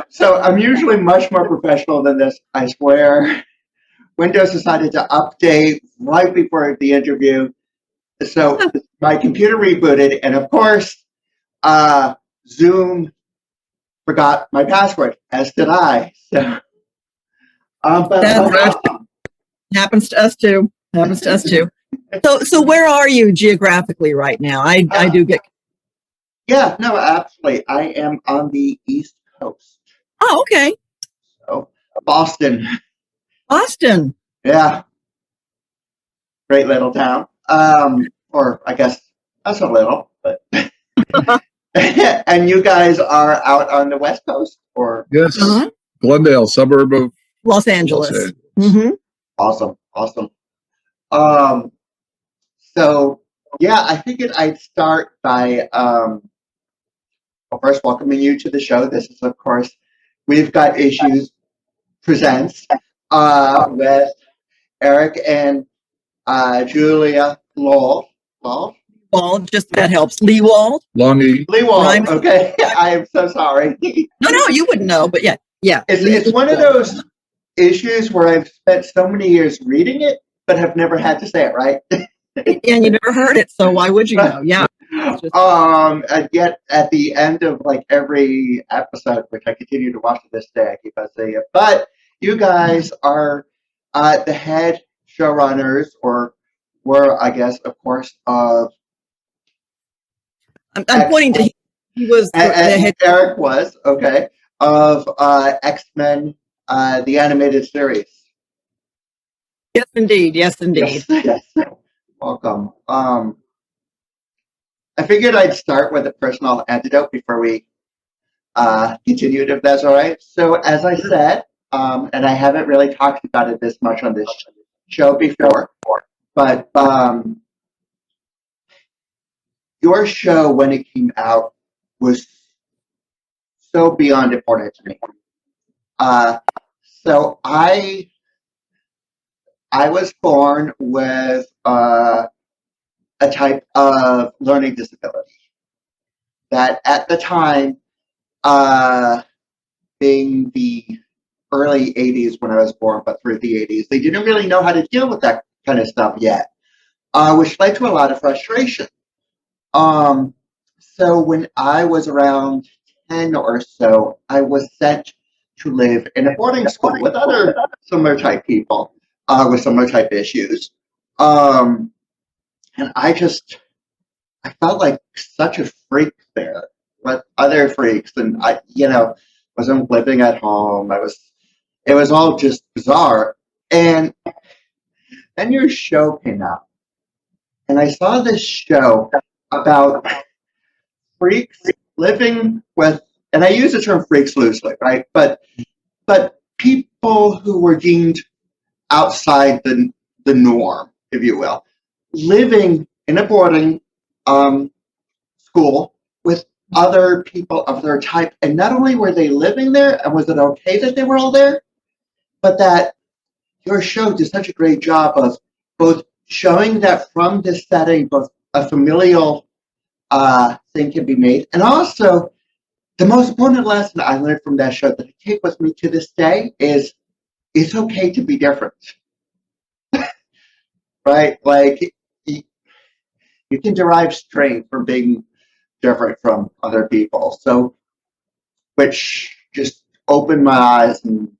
So I'm usually much more professional than this, I swear. Windows decided to update right before the interview. So my computer rebooted, and of course, Zoom forgot my password, as did I. So, That happens to us too. Happens to us too. So where are you geographically right now? I do get. Yeah, no, absolutely. I am on the East Coast. Oh, okay. So, Boston. Boston. Yeah, great little town. Or I guess that's a little, but. And you guys are out on the West Coast, or? Yes, Glendale, suburb of Los Angeles. Mm-hmm. Awesome. So yeah, I figured I'd start by first welcoming you to the show. This is, of course, We've Got Issues presents with Eric and Julia Lewald. Lewald, just that helps. Lewald. Longy. Lewald. Okay, I am so sorry. No, you wouldn't know, but yeah. It's one of those issues where I've spent so many years reading it, but have never had to say it right. And you never heard it, so why would you know? Yeah. And yet at the end of like every episode, which I continue to watch to this day, I keep on saying it. But you guys are the head showrunners, or were, I guess, of course, of. I'm pointing to him. He was the head. Eric was of X-Men, the animated series. Yes, indeed. Yes. Welcome. I figured I'd start with a personal anecdote before we continued, if that's all right. So, as I said, and I haven't really talked about it this much on this show before, but your show, when it came out, was so beyond important to me. So I was born with a type of learning disability that at the time, being the early 80s when I was born, but through the 80s, they didn't really know how to deal with that kind of stuff yet, which led to a lot of frustration. So when I was around 10 or so, I was sent to live in a boarding school with other similar type people with similar type issues. And I felt like such a freak there with other freaks, and I wasn't living at home. It was all just bizarre. And then your show came out, and I saw this show about freaks living with, and I use the term freaks loosely, right? But people who were deemed outside the norm, if you will, living in a boarding school with other people of their type. And not only were they living there, and was it okay that they were all there, but that your show did such a great job of both showing that from this setting, both a familial thing can be made, and also the most important lesson I learned from that show that I take with me to this day is it's okay to be different. Right? Like, you can derive strength from being different from other people. So, which just opened my eyes and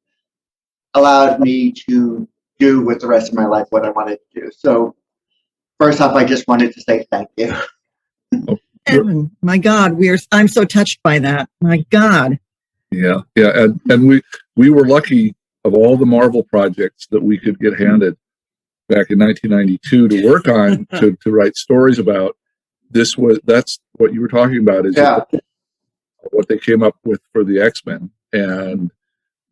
allowed me to do with the rest of my life what I wanted to do. So, first off, I just wanted to say thank you. Evan, my God, I'm so touched by that. My God. Yeah, and we were lucky of all the Marvel projects that we could get handed back in 1992 to work on to write stories about. That's what you were talking about is what they came up with for the X-Men, and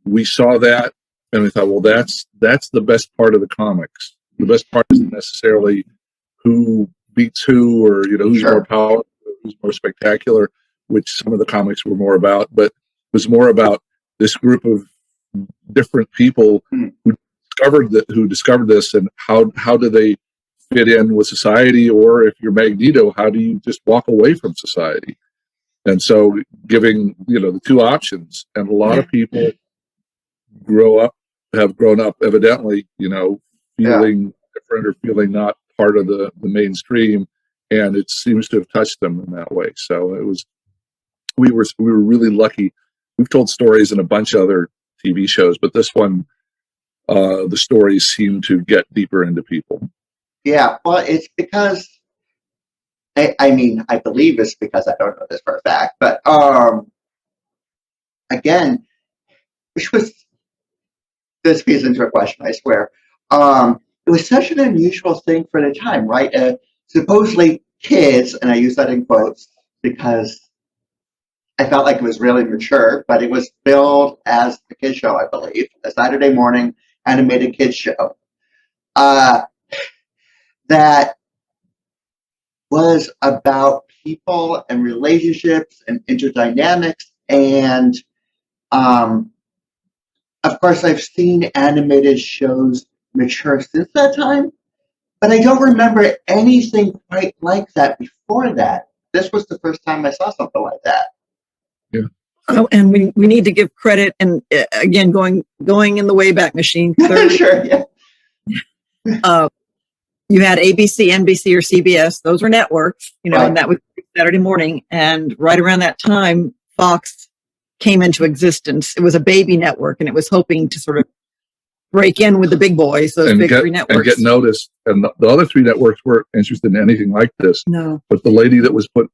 we saw that and we thought, well, that's the best part of the comics. The best part isn't necessarily who beats who, or who's more powerful, who's more spectacular, which some of the comics were more about, but it was more about this group of different people who discovered this, and how do they fit in with society, or if you're Magneto, how do you just walk away from society? And so giving, the two options, and a lot of people have grown up evidently, feeling different or feeling not part of the mainstream. And it seems to have touched them in that way. So we were really lucky. We've told stories in a bunch of other TV shows, but this one, the stories seem to get deeper into people. Yeah, well, it's because, I believe it's because I don't know this for a fact, but again, this feeds into a question, I swear. It was such an unusual thing for the time, right? Supposedly kids, and I use that in quotes because I felt like it was really mature, but it was billed as a kids show, I believe, a Saturday morning animated kids show. That was about people and relationships and interdynamics. And of course, I've seen animated shows mature since that time, but I don't remember anything quite like that before that. This was the first time I saw something like that. Yeah. Oh, and we need to give credit, and again, going in the Wayback Machine. Sure, yeah. You had ABC, NBC, or CBS. Those were networks, Right. and that was Saturday morning. And right around that time, Fox came into existence. It was a baby network, and it was hoping to sort of break in with the big boys, those big three networks. And get noticed. And the other three networks weren't interested in anything like this. No. But the lady that was put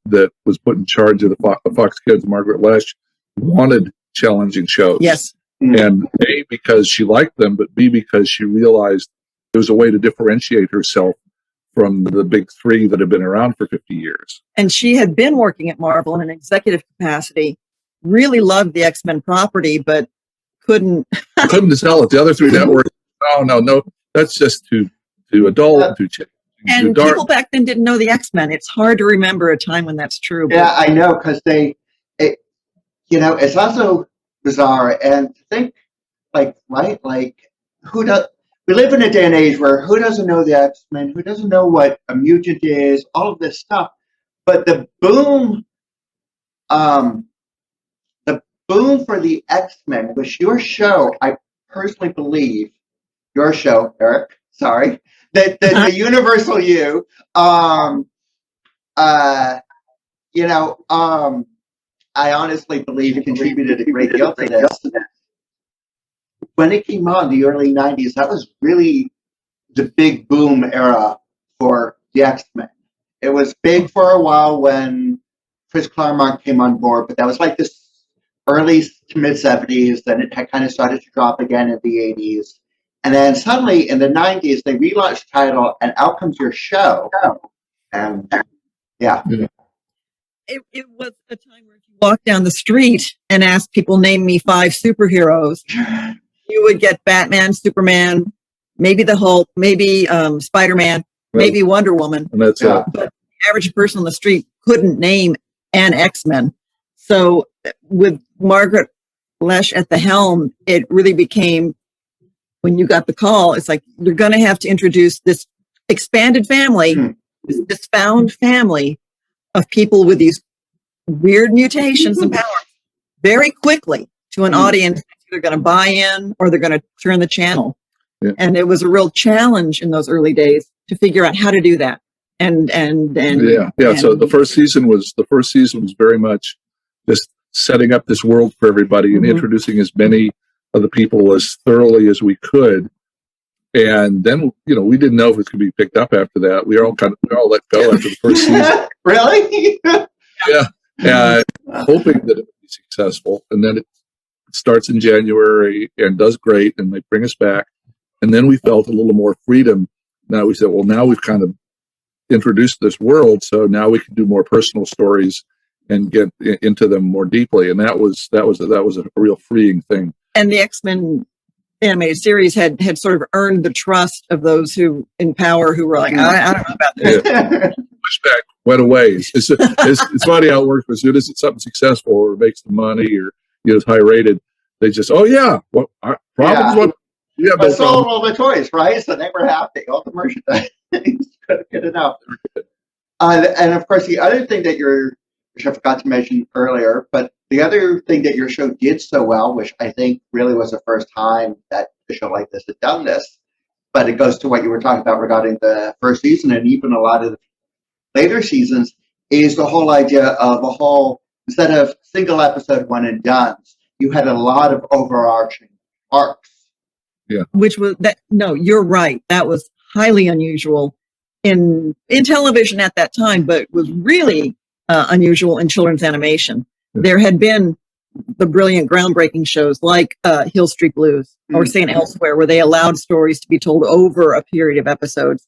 in charge of the Fox Kids, Margaret Lesh, wanted challenging shows. Yes. And A, because she liked them, but B, because she realized there was a way to differentiate herself from the big three that have been around for 50 years. And she had been working at Marvel in an executive capacity, really loved the X-Men property, but couldn't sell it. The other three networks, no, that's just too adult, too chick. And people back then didn't know the X-Men. It's hard to remember a time when that's true. Yeah, I know, because it's also bizarre. And to think, we live in a day and age where who doesn't know the X-Men? Who doesn't know what a mutant is? All of this stuff. But the boom for the X-Men was your show. I personally believe your show, Eric. Sorry, the Universal U. I honestly believe it contributed a great deal to this. When it came on, the early 90s, that was really the big boom era for the X-Men. It was big for a while when Chris Claremont came on board, but that was like this early to mid 70s. Then it had kind of started to drop again in the 80s. And then suddenly in the 90s, they relaunched the title, and out comes your show. And yeah. It was a time where if you walked down the street and asked people, name me 5 superheroes, you would get Batman, Superman, maybe the Hulk, maybe Spider-Man, maybe Wonder Woman. And that's But the average person on the street couldn't name an X-Men. So with Margaret Lesh at the helm, it really became, when you got the call, it's like, you're going to have to introduce this expanded family, this found family of people with these weird mutations and powers very quickly to an audience they're going to buy in or they're going to turn the channel. Yeah. And it was a real challenge in those early days to figure out how to do that. And so the first season was very much just setting up this world for everybody and introducing as many of the people as thoroughly as we could. And then, we didn't know if it could be picked up after that. We all let go after the first season. Really? Yeah. Hoping that it would be successful. And then it starts in January and does great, and they bring us back. And then we felt a little more freedom. Now we said, well, now we've kind of introduced this world, so now we can do more personal stories and get into them more deeply. And that was a real freeing thing. And the X-Men animated series had sort of earned the trust of those who in power who were like, I don't know about this. Pushback went away. It's funny how it works. As soon as it's something successful or makes the money or is high rated, they just, problems. But sold all the toys, right? So they were happy. All the merchandise, couldn't get enough. And of course, the other thing that which I forgot to mention earlier. But the other thing that your show did so well, which I think really was the first time that a show like this had done this, but it goes to what you were talking about regarding the first season and even a lot of the later seasons, is the whole idea of a whole, instead of single episode one and dones, you had a lot of overarching arcs. Yeah. Which was that, no, you're right. That was highly unusual in television at that time, but was really unusual in children's animation. Yeah. There had been the brilliant groundbreaking shows like Hill Street Blues or St. Elsewhere, where they allowed stories to be told over a period of episodes.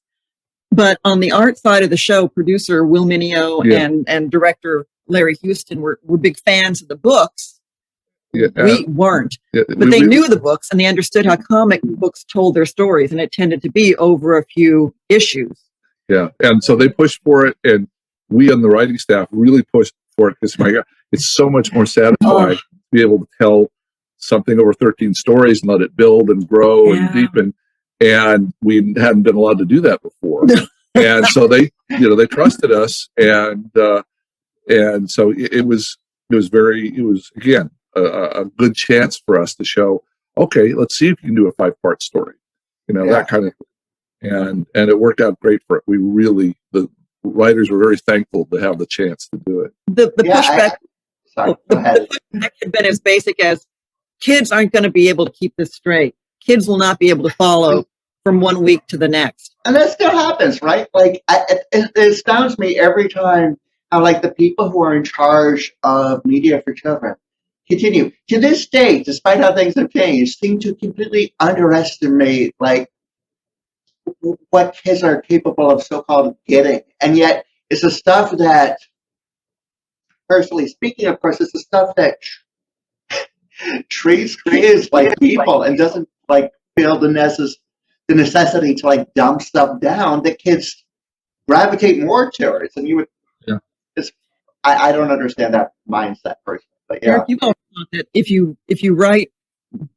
But on the art side of the show, producer Will Mineo and director Larry Houston were big fans of the books. Yeah, we weren't, but they knew the books and they understood how comic books told their stories, and it tended to be over a few issues. Yeah, and so they pushed for it, and we on the writing staff really pushed for it because, my God, it's so much more satisfying to be able to tell something over 13 stories and let it build and grow and deepen. And we hadn't been allowed to do that before, and so they trusted us, and so it was again a good chance for us to show, okay, let's see if you can do a 5-part story, that kind of thing. And it worked out great for it. The writers were very thankful to have the chance to do it. The pushback had been as basic as, kids aren't going to be able to keep this straight. Kids will not be able to follow from one week to the next. And that still happens, right? Like, it astounds me every time how, like, the people who are in charge of media for children continue to this day, despite how things have changed, seem to completely underestimate, like, what kids are capable of so-called getting. And yet it's the stuff that, personally speaking, of course, it's the stuff that treats kids like people and doesn't, like, feel the necessity to, like, dumb stuff down that kids gravitate more towards. And I don't understand that mindset personally. But yeah. Eric, you've always thought that if you write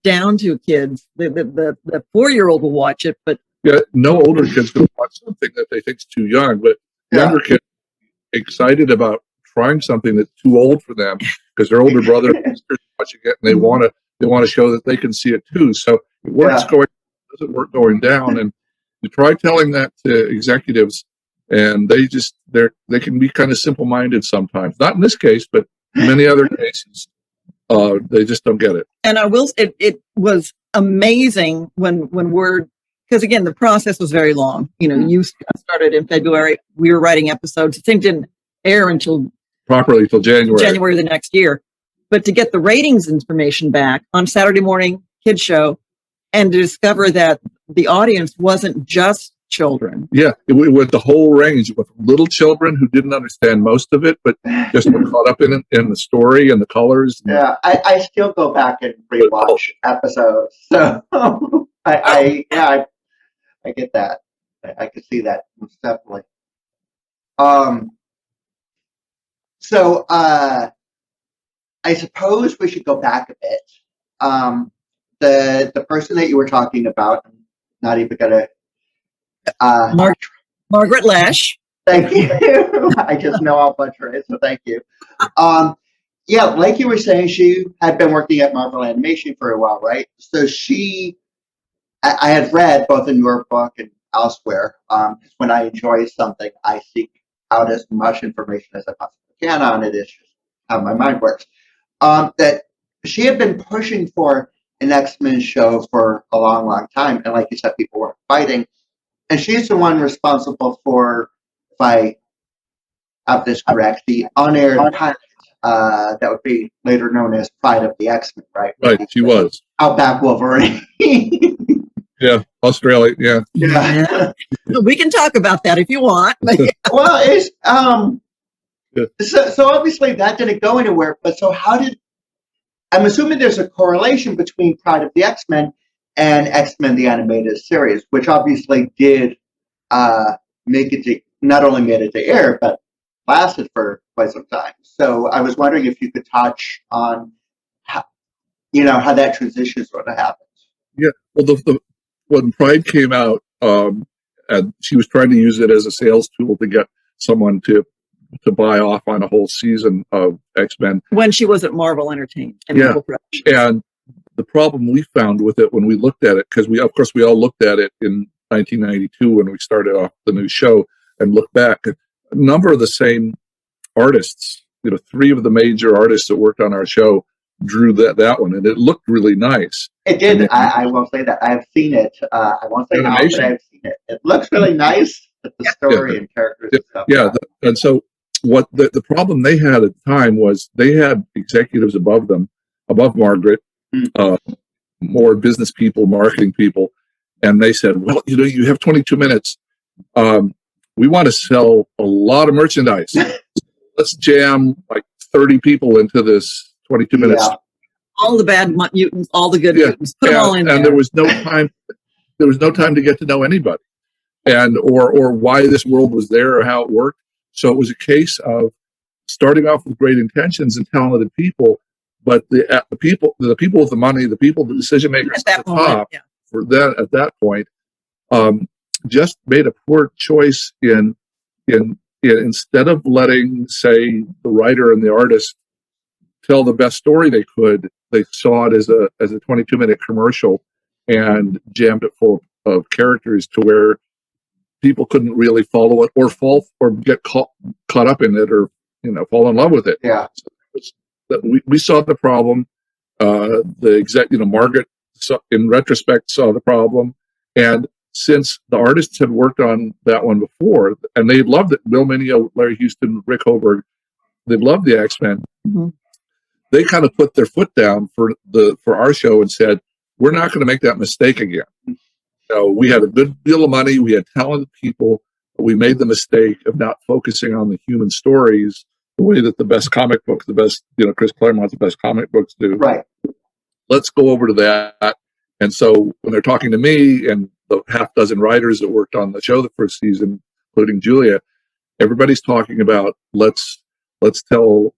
down to kids, the 4-year-old will watch it, but no older kids will watch something that they think's too young, but younger kids excited about trying something that's too old for them because their older brother and sister watching it, and they want to show that they can see it too. So it works doesn't work going down, and you try telling that to executives, and they can be kind of simple-minded sometimes. Not in this case, but in many other cases, they just don't get it. And I will say it was amazing when because again, the process was very long. You started in February. We were writing episodes. The thing didn't air properly until January the next year. But to get the ratings information back on Saturday morning kids show, and to discover that the audience wasn't just children. Yeah, it went the whole range with little children who didn't understand most of it, but just were caught up in the story and the colors. Yeah, I still go back and rewatch episodes. So I get that. I could see that most definitely. So I suppose we should go back a bit. The person that you were talking about, I'm not even gonna Margaret Lesh. Thank you. I just know I'll butcher it, so thank you. Like you were saying, she had been working at Marvel Animation for a while, right? So I had read both in your book and elsewhere, because when I enjoy something, I seek out as much information as I possibly can on it. It's just how my mind works. That she had been pushing for an X-Men show for a long, long time. And like you said, people were fighting. And she's the one responsible for, if I have this correct, the on-air pilot that would be later known as Pride of the X-Men, right? Right, she was. Outback Wolverine. Yeah, Australia, yeah. We can talk about that if you want. Well, it's, so obviously that didn't go anywhere, but so I'm assuming there's a correlation between Pride of the X-Men and X-Men the Animated Series, which obviously did not only made it to air, but lasted for quite some time. So I was wondering if you could touch on how that transition sort of happened. Yeah, well, when Pride came out, and she was trying to use it as a sales tool to get someone to to buy off on a whole season of X-Men. When she was at Marvel Entertainment and Yeah. Marvel Productions. And the problem we found with it when we looked at it, because we all looked at it in 1992 when we started off the new show and looked back, a number of the same artists, 3 of the major artists that worked on our show drew that one, and it looked really nice. It did. I won't say that. I've seen it. I won't say how, but I've seen it. It looks really nice, but the story and characters and stuff. Yeah, and so what the problem they had at the time was they had executives above them, above Margaret, more business people, marketing people, and they said, well, you have 22 minutes. We want to sell a lot of merchandise. Let's jam like 30 people into this 22 minutes. Yeah. All the bad mutants, all the good mutants, put them all in there. And there was no time. There was no time to get to know anybody, and or why this world was there or how it worked. So it was a case of starting off with great intentions and talented people, but the people with the money, the decision makers at the top, for that at that point, just made a poor choice in instead of letting, say, the writer and the artist tell the best story they could, they saw it as a 22-minute commercial and jammed it full of characters to where people couldn't really follow it or get caught up in it or fall in love with it. Yeah. So we saw the problem. Margaret, in retrospect, saw the problem, and since the artists had worked on that one before and they loved it, Bill Minio, Larry Houston, Rick Hoberg, they loved the X-Men. Mm-hmm. They kind of put their foot down for our show and said, we're not going to make that mistake again. We had a good deal of money. We had talented people. But we made the mistake of not focusing on the human stories the way that the best comic books, Chris Claremont's the best comic books do. Right. Let's go over to that. And so when they're talking to me and the half dozen writers that worked on the show the first season, including Julia, everybody's talking about let's tell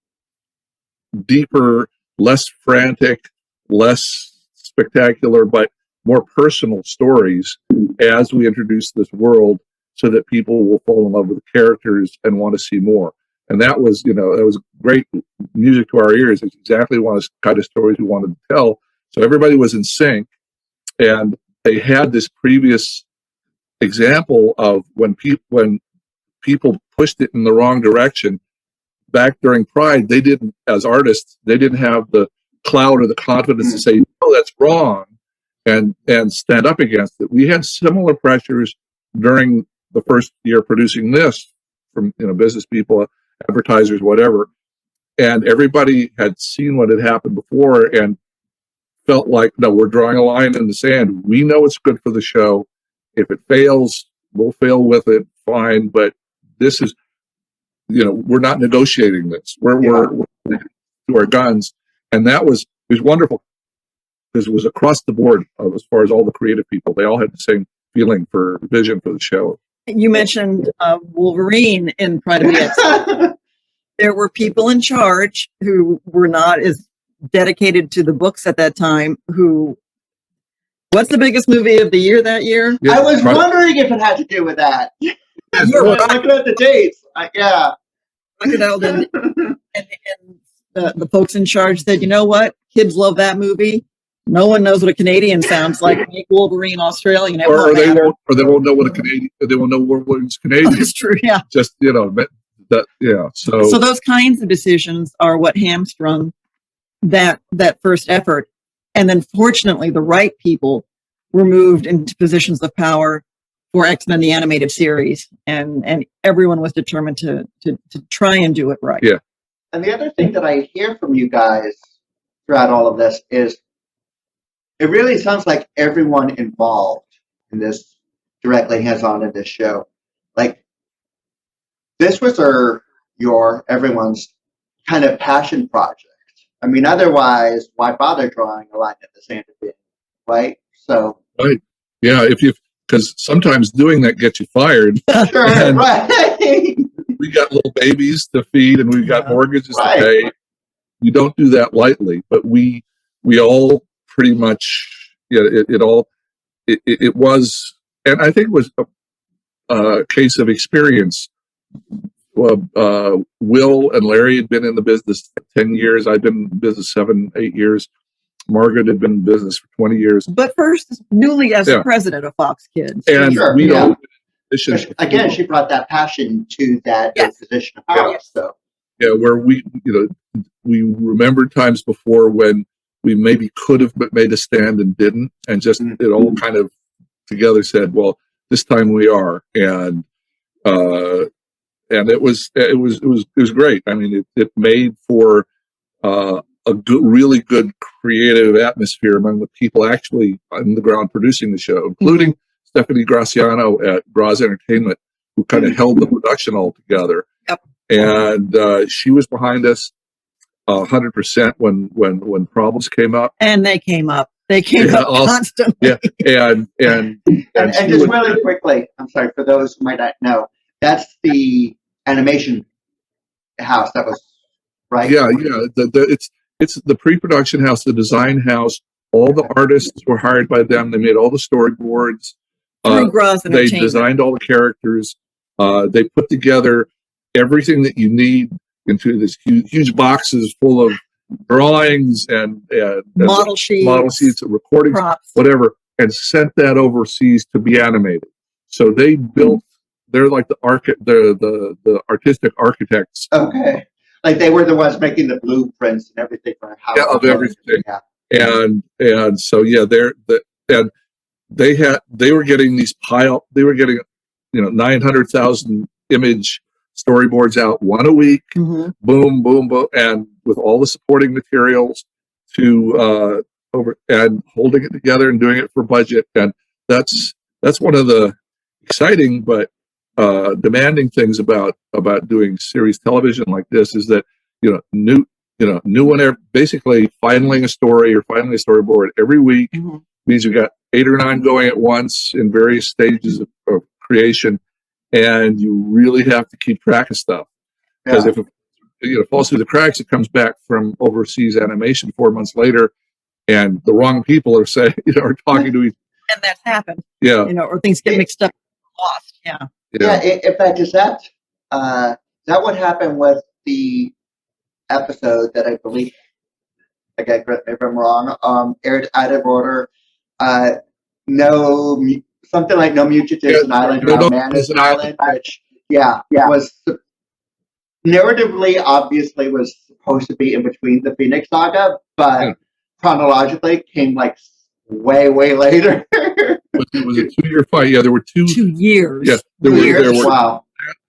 deeper, less frantic, less spectacular, but more personal stories as we introduce this world so that people will fall in love with the characters and want to see more. And that was, that was great music to our ears. It's exactly the kind of stories we wanted to tell. So everybody was in sync, and they had this previous example of when people pushed it in the wrong direction. Back during Pride, they didn't, as artists, they didn't have the clout or the confidence to say, "No, that's wrong," and stand up against it. We had similar pressures during the first year producing this from business people, advertisers, whatever, and everybody had seen what had happened before and felt like, no, we're drawing a line in the sand. We know it's good for the show. If it fails, we'll fail with it. Fine, but this is. We're not negotiating this. We're to our guns, and it was wonderful because it was across the board as far as all the creative people. They all had the same vision for the show. You mentioned Wolverine in Pride of the X. There were people in charge who were not as dedicated to the books at that time. What's the biggest movie of the year that year? Yeah, I was wondering if it had to do with that. You're looking at the dates. Yeah. And the folks in charge said, you know what? Kids love that movie. No one knows what a Canadian sounds like. Make Wolverine Australian. Or they won't know what a Canadian. They won't know Wolverine's Canadian. That's true. Yeah. Just that. Yeah. So those kinds of decisions are what hamstrung that first effort. And then, fortunately, the right people were moved into positions of power for X-Men the animated series, and everyone was determined to try and do it right. Yeah. And the other thing that I hear from you guys throughout all of this is it really sounds like everyone involved in this directly hands-on in this show. Like this was everyone's kind of passion project. I mean, otherwise, why bother drawing a line in the sand a bit, right? So. Right. Yeah. Because sometimes doing that gets you fired. Sure, right. We got little babies to feed and we've got mortgages to pay. You don't do that lightly, but we all pretty much, it was, and I think it was a case of experience Will and Larry had been in the business 10 years. I'd been in business 7, 8 years. Margaret had been in business for 20 years. But first, newly as Yeah. the president of Fox Kids. And Sure, we yeah. all Again, she brought that passion to that Yes. position of power. So where we remembered times before when we maybe could have made a stand and didn't, and just it all kind of together said, well, this time we are. And it was great. I mean, it made for a really good creative atmosphere among the people actually on the ground producing the show, including Stephanie Graciano at Graz Entertainment, who kind of held the production all together. Yep. And she was behind us 100% when problems came up. And they came up. They came up constantly. Yeah, and just really quickly, I'm sorry, for those who might not know, that's the animation house that was, right? Yeah. It's the pre-production house, the design house. All the artists were hired by them. They made all the storyboards. They designed all the characters. They put together everything that you need into this huge boxes full of drawings and model sheets, recordings, props, whatever, and sent that overseas to be animated. So they built. They're like the artistic architects. Okay, like they were the ones making the blueprints and everything for how. Yeah, of everything. Yeah. And so they were getting these they were getting 900,000 image storyboards out one a week. Boom, boom, boom, and with all the supporting materials to over and holding it together and doing it for budget. And that's one of the exciting but demanding things about doing series television like this is that new one basically filing a story or filing a storyboard every week means you got 8 or 9 going at once in various stages of creation, and you really have to keep track of stuff because if it falls through the cracks, it comes back from overseas animation 4 months later, and the wrong people are saying are talking to each. And that's happened. Yeah, or things get mixed up, lost. Yeah. In fact, is that what happened with the episode that I believe, again, correct me if I'm wrong, aired out of order? Something like No Mutages is an Island, No Man is an Island, which was narratively obviously was supposed to be in between the Phoenix Saga, but chronologically came like way later. It was a 2-year fight. Yeah, there were 2 years. Yeah, there were wow.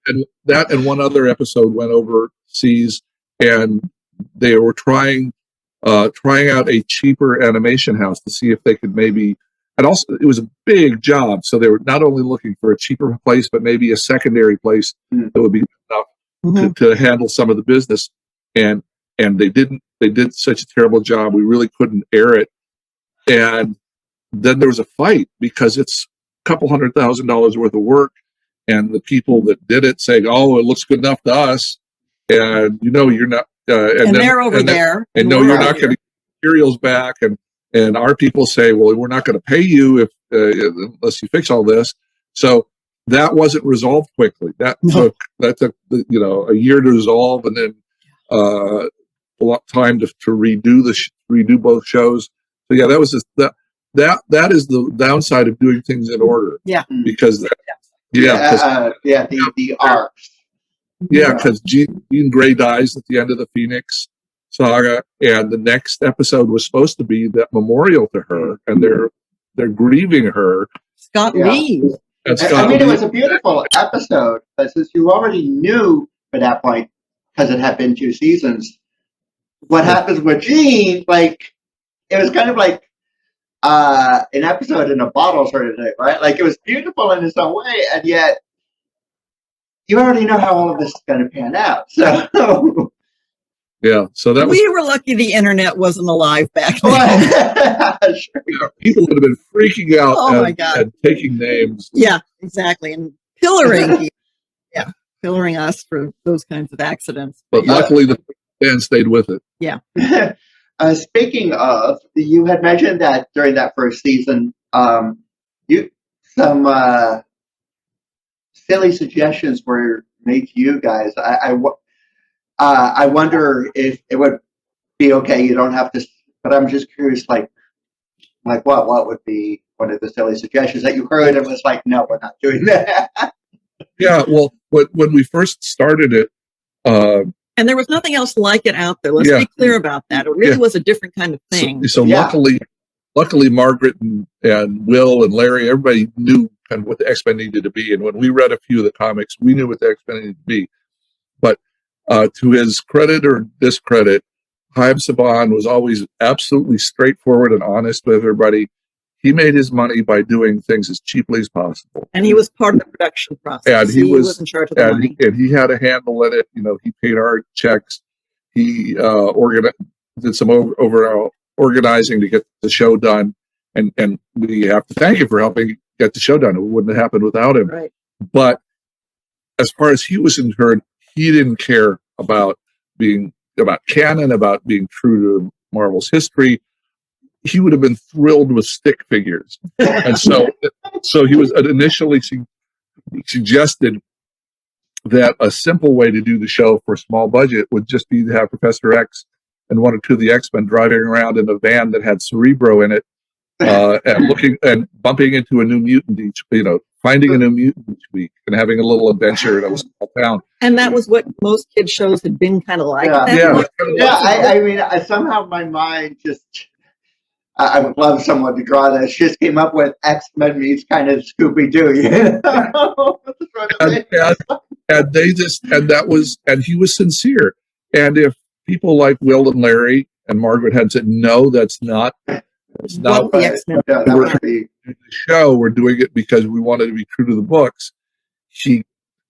And that and one other episode went overseas, and they were trying out a cheaper animation house to see if they could maybe. And also, it was a big job, so they were not only looking for a cheaper place, but maybe a secondary place that would be good enough to handle some of the business. And they didn't. They did such a terrible job. We really couldn't air it. And then there was a fight because it's a couple $100,000 worth of work, and the people that did it saying, "Oh, it looks good enough to us," and you're not. And they're over there, and no, you're not getting materials back, and our people say, well, we're not going to pay you if unless you fix all this. So that wasn't resolved quickly. That took a year to resolve, and then a lot of time to redo both shows. So yeah, that was just that is the downside of doing things in order. Yeah, because the arcs. Yeah, because Jean Grey dies at the end of the Phoenix Saga, and the next episode was supposed to be that memorial to her, and they're grieving her. Scott leaves. It was a beautiful episode, but since you already knew at that point, because it had been 2 seasons, what happens with Jean, like, it was kind of like an episode in a bottle sort of thing, right? Like, it was beautiful in its own way, and yet you already know how all of this is going to pan out. So yeah, so that we were lucky the internet wasn't alive back then. Sure. People would have been freaking out. Oh my God. And taking names. Yeah, exactly, and pillaring. Pillaring us for those kinds of accidents. But luckily, the band stayed with it. Yeah. Speaking of, you had mentioned that during that first season, some silly suggestions were me to you guys. I wonder if it would be okay. You don't have to, but I'm just curious, like what would be one of the silly suggestions that you heard and was like, no, we're not doing that. Yeah, well, when we first started it, And there was nothing else like it out there. Let's be clear about that. It really was a different kind of thing. So luckily, Margaret and Will and Larry, everybody knew kind of what the X-Men needed to be. And when we read a few of the comics, we knew what the X-Men needed to be. But to his credit or discredit, Chaim Saban was always absolutely straightforward and honest with everybody. He made his money by doing things as cheaply as possible. And he was part of the production process. And he was in charge of the money. And he had a handle in it. You know, he paid our checks. He did some overall organizing to get the show done. And we have to thank him for helping get the show done. It wouldn't have happened without him. Right. But as far as he was concerned, he didn't care about canon, about being true to Marvel's history. He would have been thrilled with stick figures. And so he was initially suggested that a simple way to do the show for a small budget would just be to have Professor X and one or two of the X-Men driving around in a van that had Cerebro in it, and bumping into a new mutant finding a new mutant each week and having a little adventure in a small town. And that was what most kids shows had been kind of like. I mean, somehow my mind just, I would love someone to draw this. Just came up with X-Men meets kind of Scooby-Doo. And he was sincere. And if people like Will and Larry and Margaret had said, no, that's not the X-Men. The show, we're doing it because we wanted to be true to the books, he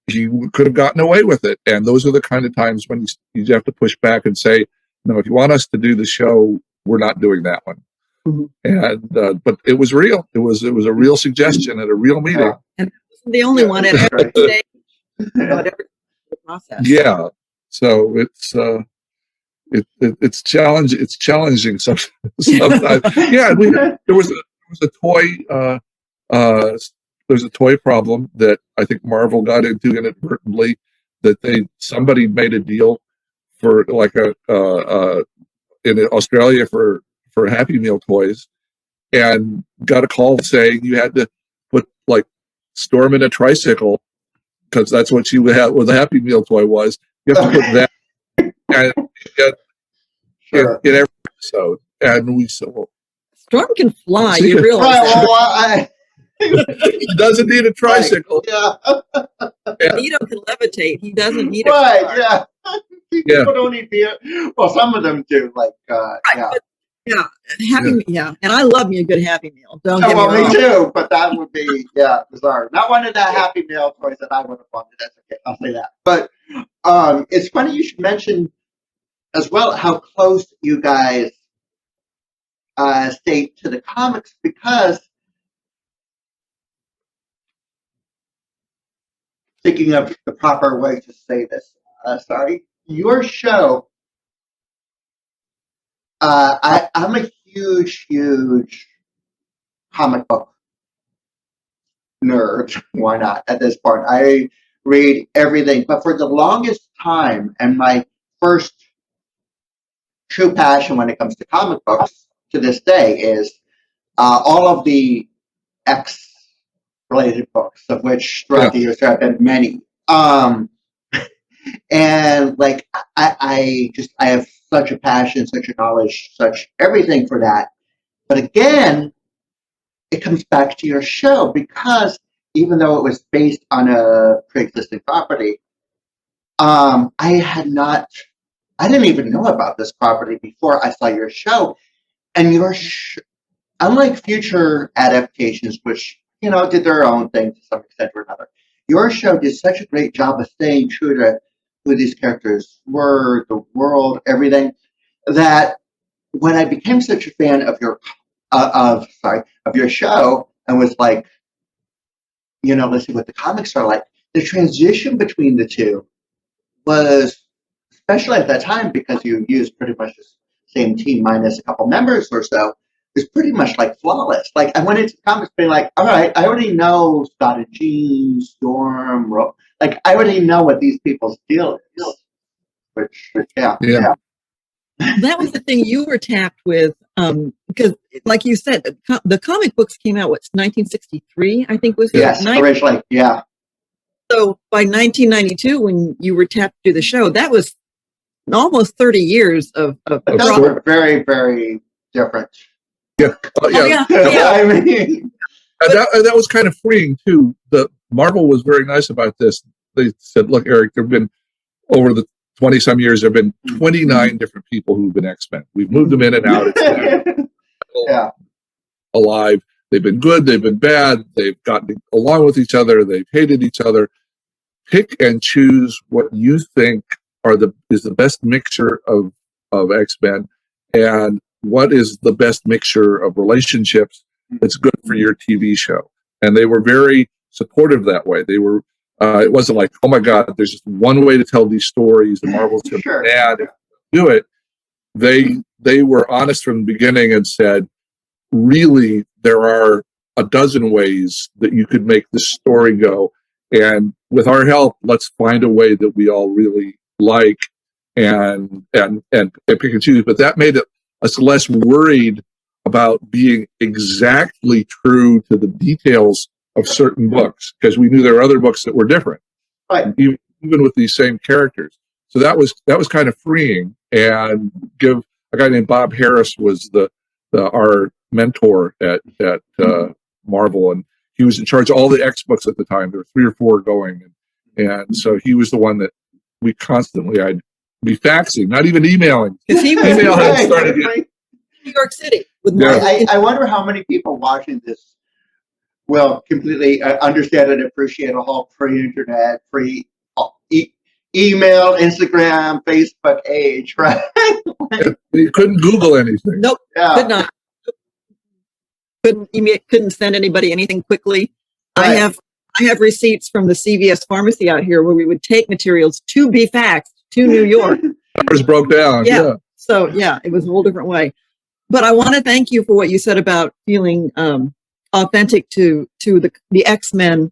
could have gotten away with it. And those are the kind of times when you have to push back and say, no, if you want us to do the show, we're not doing that one. Mm-hmm. And but it was real. It was a real suggestion at a real meeting. And it wasn't the only one at every stage, at every process. Yeah. So it's challenging sometimes. Yeah, there was a toy. There's a toy problem that I think Marvel got into inadvertently. That somebody made a deal for like in Australia for Happy Meal toys, and got a call saying you had to put Storm in a tricycle because that's what she would have. What the Happy Meal toy was. You have to put that in every episode, and we said, well, Storm can fly. You realize he doesn't need a tricycle. Right, yeah. Nito can levitate. He doesn't need a car. Yeah. People don't need beer. Well, some of them do. And I love me a good Happy Meal. Don't get me wrong. Me too. But that would be bizarre. Not one of the Happy Meal toys that I would have wanted. That's okay. I'll say that. But it's funny you should mention as well how close you guys stayed to the comics, because thinking of the proper way to say this, your show, I'm a huge comic book nerd. Why not? At this point, I read everything. But for the longest time, and my first true passion when it comes to comic books to this day is all of the X-related books, of which throughout the years there have been many. And I have such a passion, such a knowledge, such everything for that. But again, it comes back to your show, because even though it was based on a pre-existing property, I didn't even know about this property before I saw your show. And unlike future adaptations, which did their own thing to some extent or another, your show did such a great job of staying true to who these characters were, the world, everything, that when I became such a fan of your show, and was like, let's see what the comics are like, the transition between the two was, especially at that time, because you used pretty much the same team minus a couple members or so, is pretty much flawless. I went into comics being like, all right, I already know Scott and Jean, Storm, like I already know what these people's deal is. Which, yeah. That was the thing you were tapped with, because, like you said, the comic books came out, 1963, I think was the Yes, originally, yeah. So by 1992, when you were tapped to do the show, that was almost 30 years of But those were very, very different. Yeah. yeah. I mean, and that was kind of freeing too. The Marvel was very nice about this. They said, "Look, Eric, there've been over the 20 some years, there've been 29 different people who've been X-Men. We've moved them in and out. It's yeah. alive. They've been good. They've been bad. They've gotten along with each other. They've hated each other. Pick and choose what you think is the best mixture of X-Men, and what is the best mixture of relationships that's good for your TV show." And they were very supportive that way. They were. It wasn't like, "Oh my God, there's just one way to tell these stories. The Marvel's going to be bad if you do it." They were honest from the beginning and said, "Really, there are a dozen ways that you could make this story go, and with our help, let's find a way that we all really like and pick and choose." But that made us less worried about being exactly true to the details of certain books, because we knew there were other books that were different, Right. even with these same characters. So that was kind of freeing. And give a guy named Bob Harris was our mentor at Marvel, and he was in charge of all the X books at the time. There were 3 or 4 going, and so he was the one that we constantly, I'd be faxing, not even emailing. Because he was Email had started in New York City with Yeah. Marvel. I wonder how many people watching this will completely understand and appreciate a whole free internet, free email, Instagram, Facebook age, right? You couldn't Google anything. Nope, Yeah. could not. Couldn't send anybody anything quickly. Right. I have receipts from the CVS pharmacy out here where we would take materials to be faxed to New York. Ours broke down. Yeah. So yeah, it was a whole different way. But I want to thank you for what you said about feeling authentic to the X-Men,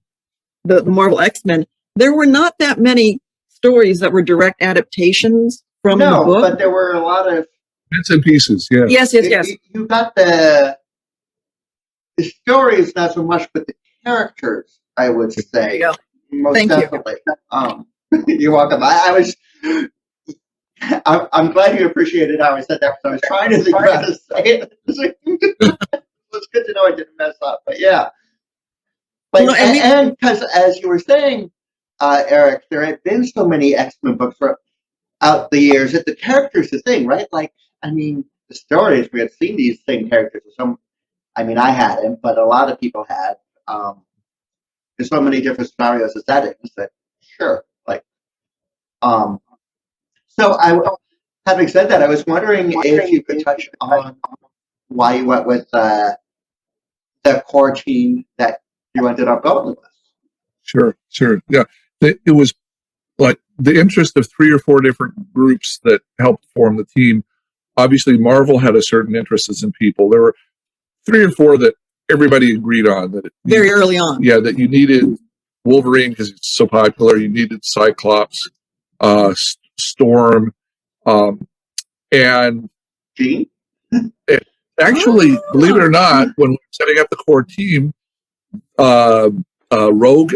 the Marvel X-Men. There were not that many stories that were direct adaptations from the book. But there were a lot of Bits and pieces. Yeah. Yes. You got the stories, not so much, but the characters, I would say. Yeah. Most Thank you. definitely. You're welcome. I'm glad you appreciated how I said that, because I was trying to think about how to say it. It's good to know I didn't mess up, but yeah. Like, Well, and because, as you were saying, Eric, there had been so many X-Men books throughout the years that the characters the thing, right? Like, I mean, the stories, we had seen these same characters. I mean, I hadn't, but a lot of people had. There's so many different scenarios and settings that, sure, like, so having said that, I was wondering if you could touch on why you went with the core team that you ended up going with. Sure. Yeah. It was like the interest of 3 or 4 different groups that helped form the team. Obviously, Marvel had a certain interest in people. There were 3 or 4 that everybody agreed on. That Very early on. Yeah, that you needed Wolverine because it's so popular. You needed Cyclops, Storm, and Jean? actually, believe it or not, when we were setting up the core team, Rogue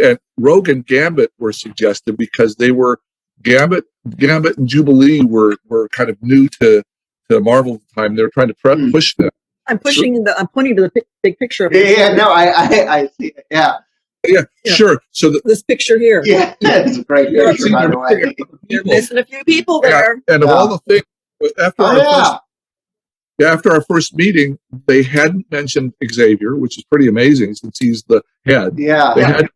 and Gambit were suggested because they were Gambit and Jubilee were kind of new to Marvel at the time. They were trying to push them. I'm pointing to the big picture of I see it. Yeah. Yeah, sure. So this picture here. Yeah, it's a great picture, by the way. You're missing a few people there. And of all the things, after our first meeting, they hadn't mentioned Xavier, which is pretty amazing since he's the head. Yeah. They had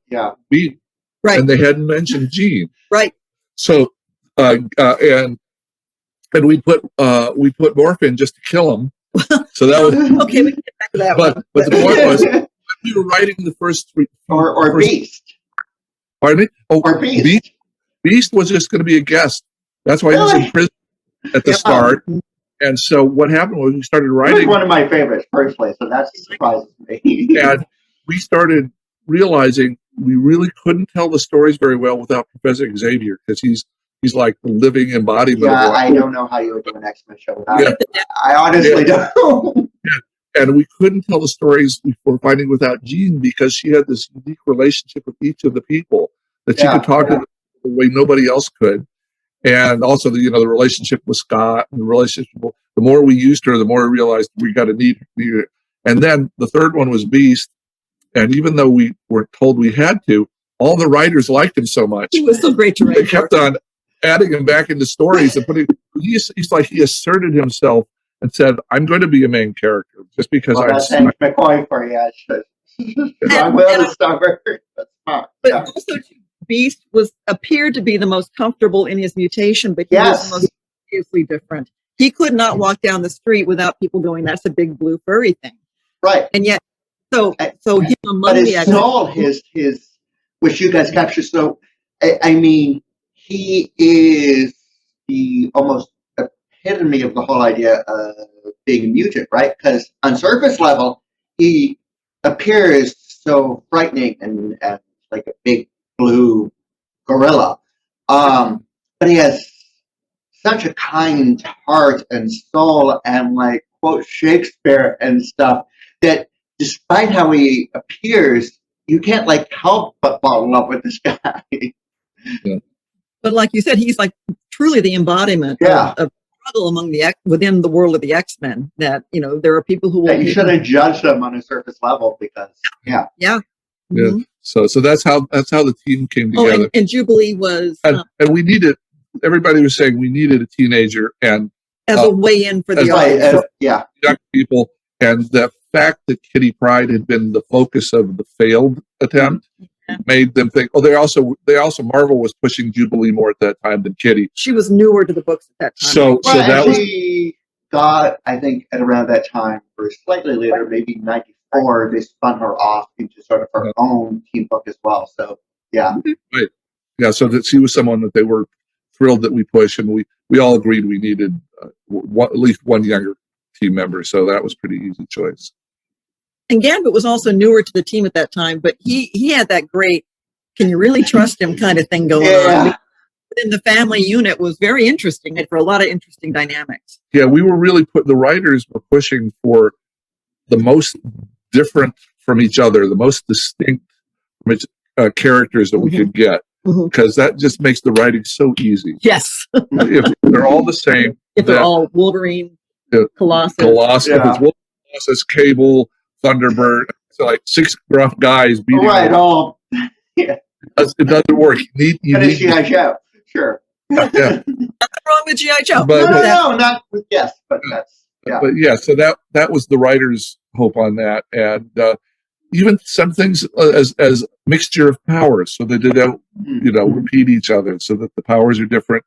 Beat, Right. and they hadn't mentioned Jean. Right. So, and we put Morph in just to kill him. So that was Okay, we can get back to that one. But the point was, when we were writing the first 3, or Beast. Pardon me? Oh, Or Beast. Beast was just going to be a guest. That's why he was in prison at the start. And so what happened was we started writing. He was one of my favorites personally, so that surprises me. And we started realizing we really couldn't tell the stories very well without Professor Xavier, because he's like the living embodiment. Yeah, I don't know how you would do an X-Men show without Yeah. it. I honestly don't. And we couldn't tell the stories we were finding without Jean, because she had this unique relationship with each of the people that she could talk to them the way nobody else could. And also the relationship with Scott, and the relationship, the more we used her, the more we realized we got to need her. And then the third one was Beast. And even though we were told we had to, all the writers liked him so much. He was so great to write. They kept on adding him back into stories and putting, he's like, he asserted himself and said, I'm going to be a main character just because that's Hank McCoy for you. I will discover. But also, Beast appeared to be the most comfortable in his mutation, but he was the most seriously different. He could not walk down the street without people going, "That's a big blue furry thing." Right. And yet, so him among but the his soul, his, which you guys capture. So, I mean, he is the almost epitome of the whole idea of being a mutant, right? Because on surface level, he appears so frightening and like a big blue gorilla. But he has such a kind heart and soul and like quote Shakespeare and stuff that despite how he appears, you can't like help but fall in love with this guy. Yeah. But like you said, he's like truly the embodiment of struggle among within the world of the X-Men. That there are people who will. You shouldn't judge them on a surface level because Mm-hmm. So that's how the team came together. And Jubilee was, and we needed. Everybody was saying we needed a teenager and as a way in for the audience. Young people, and the fact that Kitty Pryde had been the focus of the failed attempt made them think. Oh, they also Marvel was pushing Jubilee more at that time than Kitty. She was newer to the books at that time. So that was. She got, I think, at around that time, or slightly later, maybe '94, they spun her off into sort of her own team book as well. So Right. Yeah. So that she was someone that they were thrilled that we pushed, and we all agreed we needed at least one younger team member. So that was pretty easy choice. And Gambit was also newer to the team at that time, but he had that great, can you really trust him kind of thing going on. Within the family unit was very interesting and for a lot of interesting dynamics. Yeah, we were really the writers were pushing for the most different from each other, the most distinct characters that we could get, because that just makes the writing so easy. Yes. If they're all the same. If they're all Wolverine, Colossus. If it's Wolverine, Colossus, Cable, Thunderbird, so like 6 rough guys beating. Right. It doesn't work. You need G.I. Joe. Sure. Yeah. Nothing wrong with G.I. Joe. No, not with but that's But so that was the writer's hope on that, and even some things as mixture of powers, so they did repeat each other, so that the powers are different,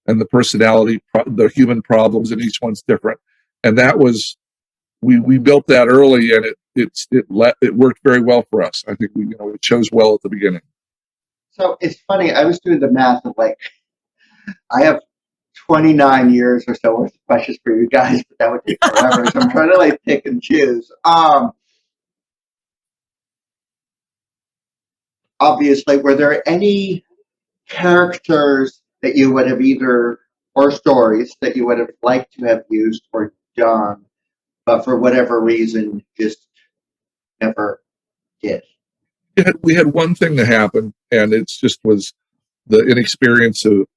and the personality, the human problems in each one's different, and that was we built that early, and it worked very well for us. I think it chose well at the beginning. So it's funny. I was doing the math of like, I have 29 years or so worth of questions for you guys, but that would take forever. So I'm trying to like pick and choose. Obviously, were there any characters that you would have or stories that you would have liked to have used or done, but for whatever reason just never did? We had one thing that happened, and it just was the inexperience of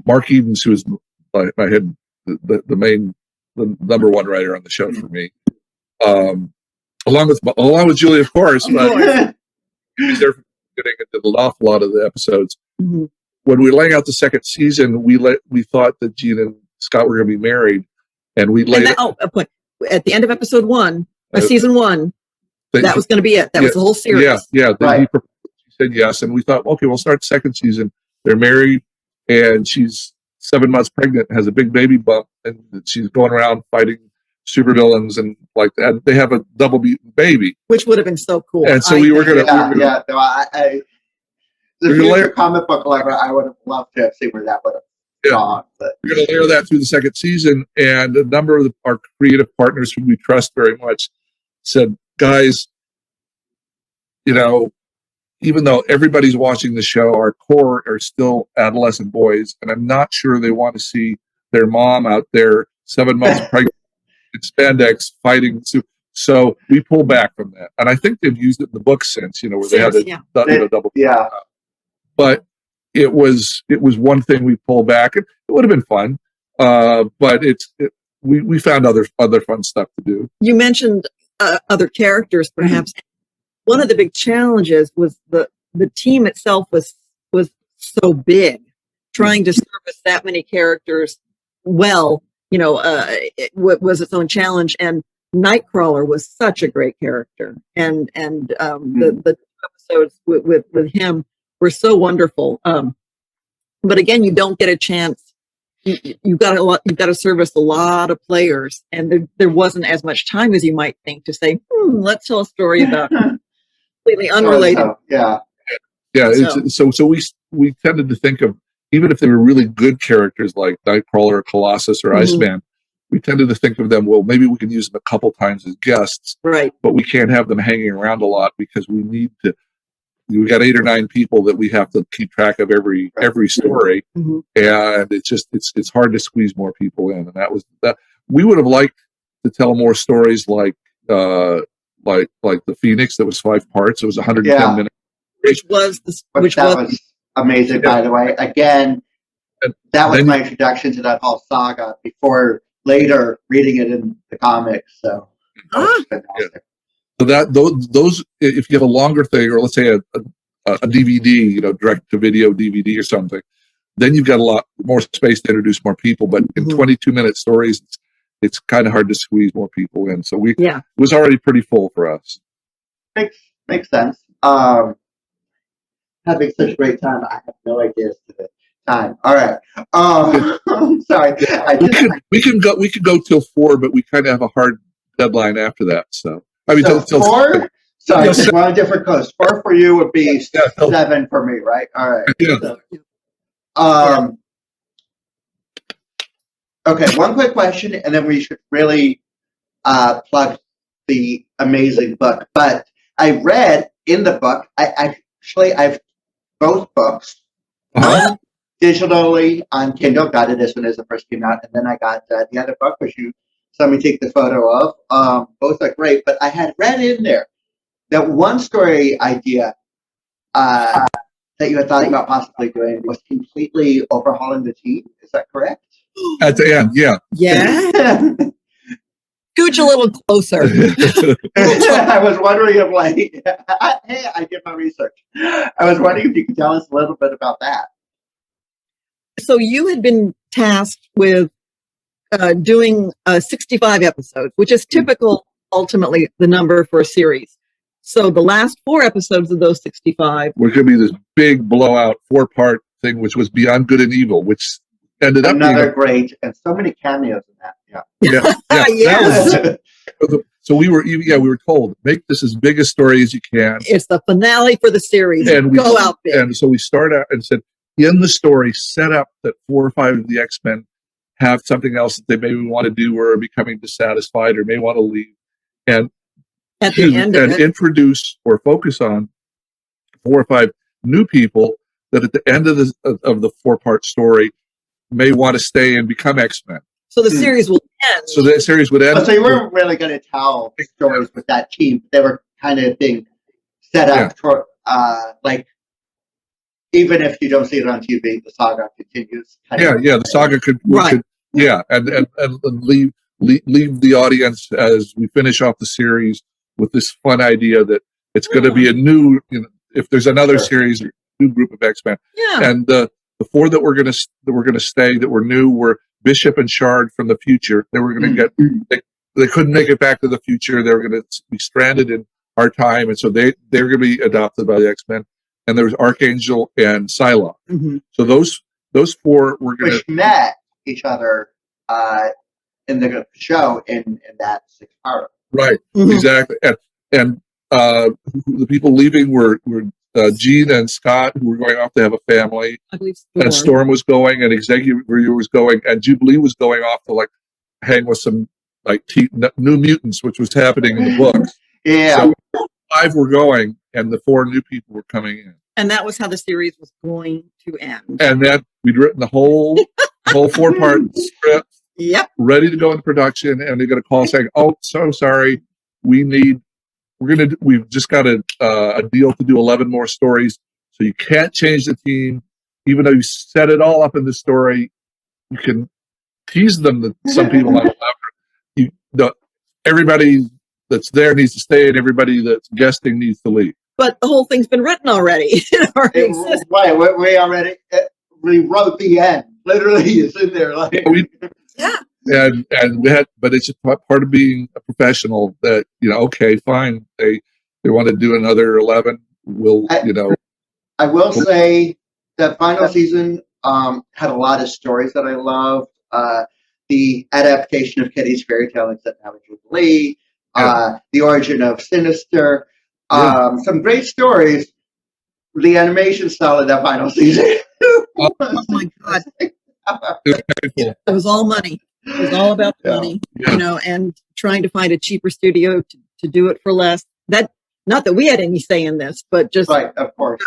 Mark Edens, who was the number one writer on the show for me, along with Julia, of course. But he was there from the beginning and did an awful lot of the episodes. Mm-hmm. When we were laying out the second season, we thought that Jean and Scott were going to be married, and we laid at the end of episode 1, season 1. That was going to be it. That was the whole series. Yeah. He said yes, and we thought, okay, we'll start the second season. They're married, and she's 7 months pregnant, has a big baby bump, and she's going around fighting supervillains and like that. They have a double mutant baby, which would have been so cool. And so we were going to. The future comic book lover, I would have loved to have seen where that would have gone. But we're going to layer that through the second season, and a number of our creative partners who we trust very much said, guys, even though everybody's watching the show, our core are still adolescent boys, and I'm not sure they want to see their mom out there 7 months pregnant in spandex fighting. So we pull back from that, and I think they've used it in the book since, where they had a double. Yeah. But it was one thing we pulled back. It would have been fun, but we found other fun stuff to do. You mentioned other characters, perhaps. One of the big challenges was the team itself was so big. Trying to service that many characters well, it was its own challenge. And Nightcrawler was such a great character, and the episodes with him were so wonderful. But again, you don't get a chance. You've got to service a lot of players, and there wasn't as much time as you might think to say, let's tell a story about completely unrelated. Yeah. So we tended to think of, even if they were really good characters like Nightcrawler or Colossus or Iceman, we tended to think of them, well, maybe we can use them a couple times as guests, right? But we can't have them hanging around a lot because we got 8 or 9 people that we have to keep track of every story, and it's hard to squeeze more people in. And that was that. We would have liked to tell more stories like the Phoenix, that was 5 parts. It was 110 minutes, which was amazing. By the way, again, that was my introduction to that whole saga before later reading it in the comics. So fantastic. So that those if you have a longer thing, or let's say a DVD, direct to video DVD or something, then you've got a lot more space to introduce more people. But in 22-minute stories, it's kind of hard to squeeze more people in. So it was already pretty full for us. Makes sense. Having such a great time, I have no idea as to the time. All right. Sorry. We can go till 4, but we kind of have a hard deadline after that. So till 4. Sorry, we're on a different coast. 4 for you would be 7 for me, right? All right. Yeah. Okay. One quick question, and then we should really plug the amazing book. But I read in the book. I've both books. One digitally on Kindle. Got it as soon as it first came out, and then I got the other book, which you saw me take the photo of. Both are great, but I had read in there that one story idea that you had thought about possibly doing was completely overhauling the team. Is that correct? At the end, yeah. Yeah. Scooch a little closer. I was wondering if, I did my research. I was wondering if you could tell us a little bit about that. So you had been tasked with doing 65 episodes, which is typical, ultimately, the number for a series. So the last 4 episodes of those 65 were going to be this big blowout 4-part thing, which was Beyond Good and Evil, which ended up being another great, and so many cameos in that. Yeah. So we were told, make this as big a story as you can. It's the finale for the series. And go out big. And so we start out and said, in the story, set up that 4 or 5 of the X-Men have something else that they maybe want to do or are becoming dissatisfied or may want to leave. And at the end and introduce or focus on 4 or 5 new people that at the end of the 4-part story may want to stay and become X-Men. So the series will end. So the series would end. So you weren't really going to tell stories with that team. They were kind of being set up for, even if you don't see it on TV, the saga continues. The saga could and leave the audience as we finish off the series with this fun idea that it's going to be a new, if there's another series, a new group of X-Men. Yeah. And the 4 that we're going to stay that were new were Bishop and Shard from the future. They were going to get they couldn't make it back to the future. They were going to be stranded in our time, and so they're going to be adopted by the X-Men. And there was Archangel and Psylocke. Mm-hmm. So those 4 were going to met each other in the show in that 6-part. Right, exactly. And the people leaving were Gene and Scott, who were going off to have a family. I believe Storm. And Storm was going, and Executive Reviewer was going, and Jubilee was going off to hang with some New Mutants, which was happening in the books. Yeah. So 5 were going, and the 4 new people were coming in. And that was how the series was going to end. And then we'd written the whole 4-part script, Yep. ready to go into production, and they're going to call saying, "Oh, so sorry, we've just got a deal to do 11 more stories, so you can't change the team, even though you set it all up in the story. You can tease them that some people might love everybody that's there needs to stay, and everybody that's guesting needs to leave." But the whole thing's been written already. It already exists. Right, we wrote the end. Literally, it's in there. Like, Yeah. And we had, but it's just part of being a professional that, okay, fine. They want to do another 11. I will say the final season had a lot of stories that I loved. The adaptation of Kitty's fairy tale, except now with Jubilee. The origin of Sinister. Some great stories. The animation style of that final season. Oh my God. It was all money. It was all about the money, and trying to find a cheaper studio to do it for less. Not that we had any say in this, but just right, of course.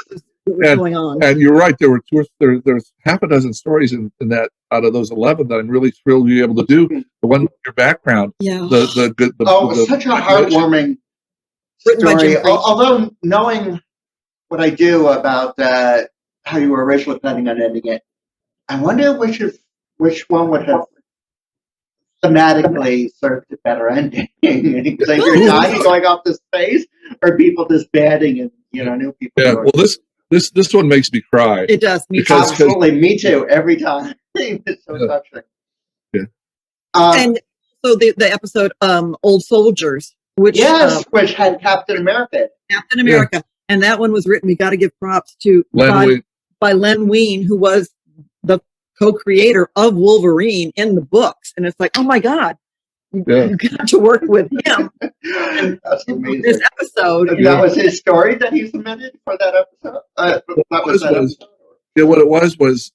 What was going on. And you're right. There's half a dozen stories in that out of those 11 that I'm really thrilled to be able to do. The one with your background. Yeah. Such a heartwarming story. Although knowing what I do about how you were originally planning on ending it, I wonder which one would have thematically served a better ending. Like you're dying going off to space, or people disbanding and new people. Yeah. Well, this one makes me cry. It does. Absolutely, me too. Every time. It's so touching. Yeah. And so the episode Old Soldiers, which had Captain America. Captain America. And that one was written, we got to give props to by Len Wein, who was the co-creator of Wolverine in the books. And it's like, oh my God, you got to work with him. That's amazing. This episode. That was his story that he submitted for that episode? What it was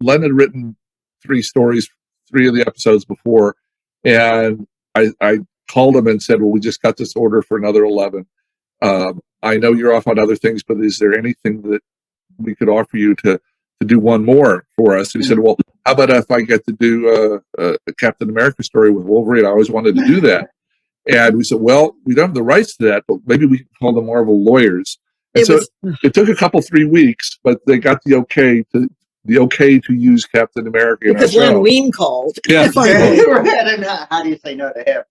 Len had written 3 stories, 3 of the episodes before. And I called him and said, well, we just got this order for another 11. I know you're off on other things, but is there anything that we could offer you to do one more for us? And he said, well, how about if I get to do a Captain America story with Wolverine? I always wanted to do that. And we said, well, we don't have the rights to that, but maybe we can call the Marvel lawyers. And it took a 3 weeks, but they got the okay to use Captain America in because Len Wein called. Yeah. How do you say no to him?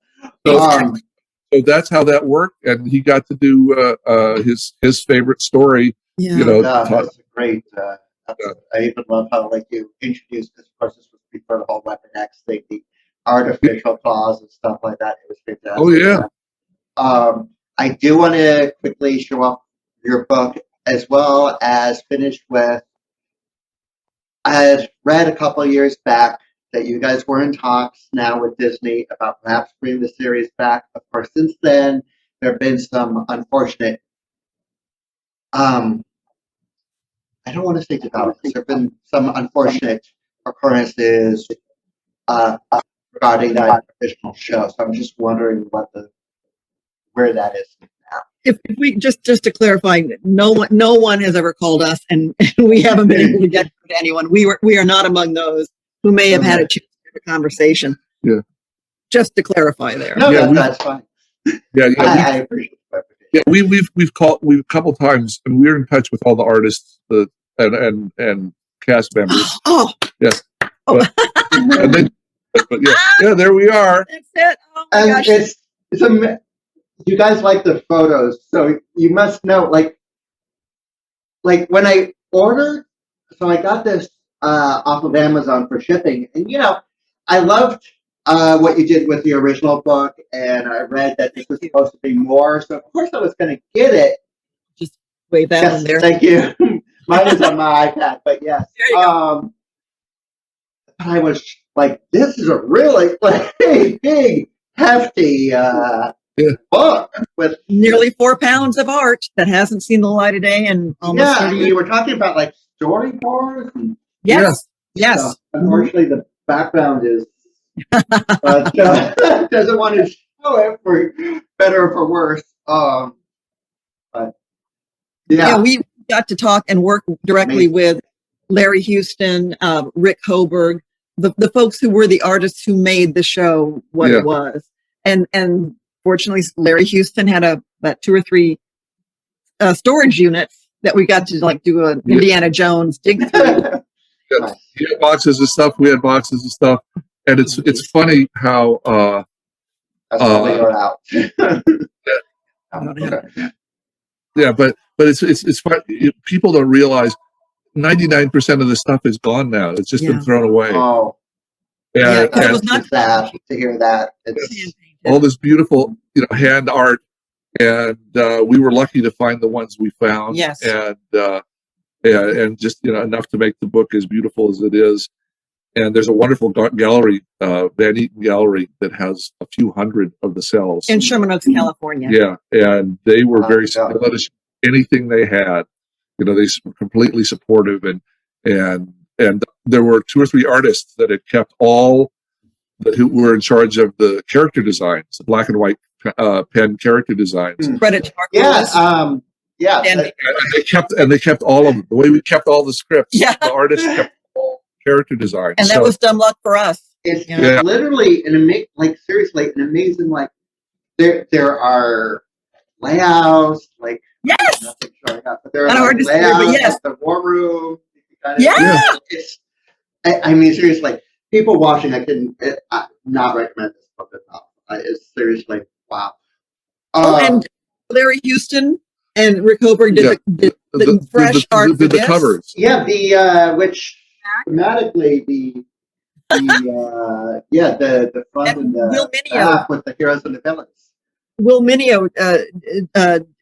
So that's how that worked, and he got to do his favorite story. Yeah, that's a great. I even love how you introduced this. Of course, this was before the whole Weapon X thing, the artificial claws and stuff like that. It was fantastic. Oh yeah. I do want to quickly show off your book as well as finish with. I had read a couple of years back that you guys were in talks now with Disney about perhaps bringing the series back. Of course, since then, there have been some unfortunate, I don't want to say developments. There have been some unfortunate occurrences regarding that original show. So I'm just wondering where that is now. If we just to clarify, no one has ever called us, and we haven't been able to get to anyone. We are not among those who may have had a chance to have a conversation. Yeah. Just to clarify there. No, that's fine. Yeah, I appreciate it. Yeah, we've called a couple times, and we're in touch with all the artists and cast members. Oh, yes. But there we are. That's it. Oh my and gosh. it's you guys like the photos, so you must know. Like when I ordered, so I got this off of Amazon for shipping, and I loved what you did with the original book, and I read that this was supposed to be more. So of course I was going to get it. Just wave that one there. Thank you. Mine is on my iPad, but yes. There you go. I was like, this is a really big, hefty book with nearly 4 pounds of art that hasn't seen the light of day in almost 30 years. We were talking about like storyboards. Yes. So, unfortunately, the background is doesn't want to show it for better or for worse. But Yeah. we got to talk and work directly with Larry Houston, Rick Hoberg, the folks who were the artists who made the show what it was. And fortunately, Larry Houston had about 2 or 3 storage units that we got to like do an Indiana Jones dig through. He had boxes of stuff. We had boxes of stuff, and it's funny how That's why we are out. Yeah, but it's fun. People don't realize 99% of the stuff is gone now. It's just been thrown away. Oh, and it was not sad to hear that. It's all this beautiful, hand art, and we were lucky to find the ones we found. Yes, and just enough to make the book as beautiful as it is. And there's a wonderful gallery, Van Eaton Gallery, that has a few hundred of the cells in Sherman Oaks, California. Yeah, and they were they let us anything they had. They were completely supportive, and there were 2 or 3 artists that had kept all who were in charge of the character designs, the black and white pen character designs. Credit to our and they kept all of them. The way we kept all the scripts, the artists kept all character designs, and that was dumb luck for us. It's literally seriously an amazing. Like there are layouts, like nothing showing up, but there are layouts, the war room. It's. I mean, seriously, people watching, I can not recommend this book enough. It's seriously wow. And Larry Houston and Rick Hoberg did the fresh art for the covers. Yeah, which thematically the front and the back with the heroes and the villains. Will Mineo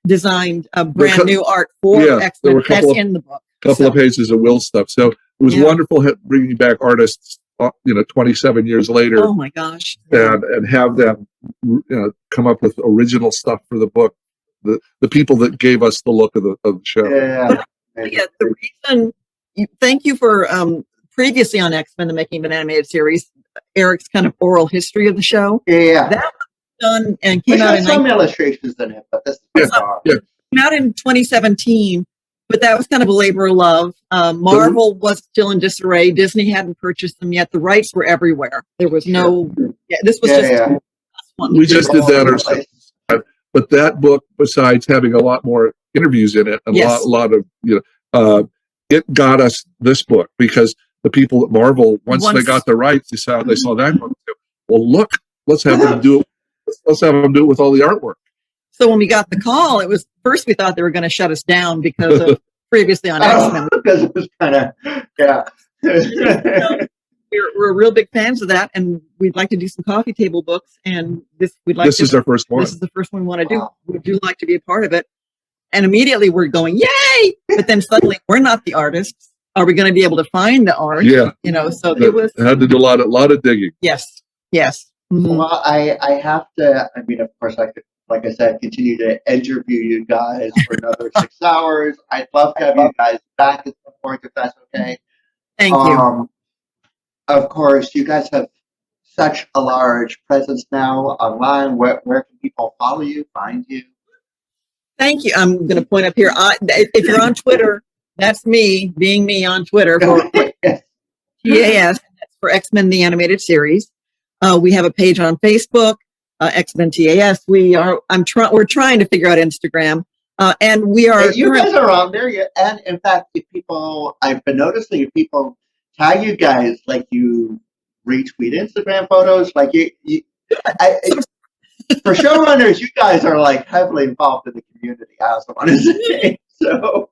designed a brand new art for X-Men. That's in the book. A couple of pages of Will stuff. So it was wonderful bringing back artists, 27 years later. Oh my gosh! And have them, come up with original stuff for the book. The people that gave us the look of the show. The reason. Thank you for previously on X-Men, the making of an animated series. Eric's kind of oral history of the show. That was done and came out in some illustrations in it, but this is came out in 2017. But that was kind of a labor of love. Marvel was still in disarray. Disney hadn't purchased them yet. The rights were everywhere. There was no. This was just. We just did that ourselves. But that book, besides having a lot more interviews in it, and a lot of it got us this book because the people at Marvel, once they got the rights, they saw that book. Well, look, let's have them do it. Let's have them do it with all the artwork. So when we got the call, it was first we thought they were going to shut us down because of previously on X-Men. Because it was kind of we're real big fans of that, and we'd like to do some coffee table books. And this is our first one. This is the first one we want to do. Would you like to be a part of it? And immediately we're going, yay! But then suddenly we're not the artists. Are we going to be able to find the art? Yeah. So it was. I had to do a lot of digging. Yes. Mm-hmm. Well, I have to. I mean, of course, I could, like I said, continue to interview you guys for another 6 hours. I'd love to have you guys back at some point if that's okay. Thank you. Of course, you guys have such a large presence now online. Where can people follow you, find you? Thank you. I'm going to point up here. If you're on Twitter, that's me being me on Twitter for TAS. That's for X-Men the Animated Series. We have a page on Facebook, X-Men TAS. We're trying to figure out Instagram, and we are. You guys are on there, and in fact, I've been noticing if people tag you guys, like you retweet Instagram photos, like for showrunners, you guys are like heavily involved in the community. I also want to say so.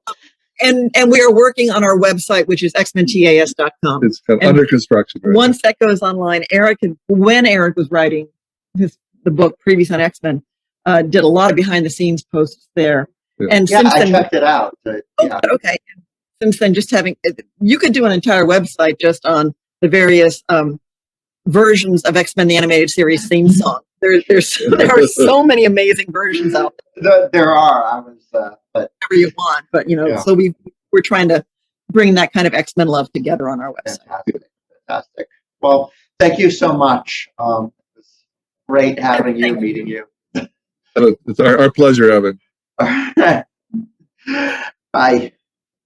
And we are working on our website, which is xmentas.com. It's under construction. Right once that goes online, when Eric was writing the book previous on X-Men, did a lot of behind the scenes posts there. Yeah. And since then, I checked it out. Okay. Since then, you could do an entire website just on the various versions of X-Men the Animated Series theme song. There are so many amazing versions out there. There are. But whatever you want, but so we're trying to bring that kind of X-Men love together on our website. Fantastic. Well, thank you so much. It was great having you, meeting you. It's our pleasure, Evan. Bye.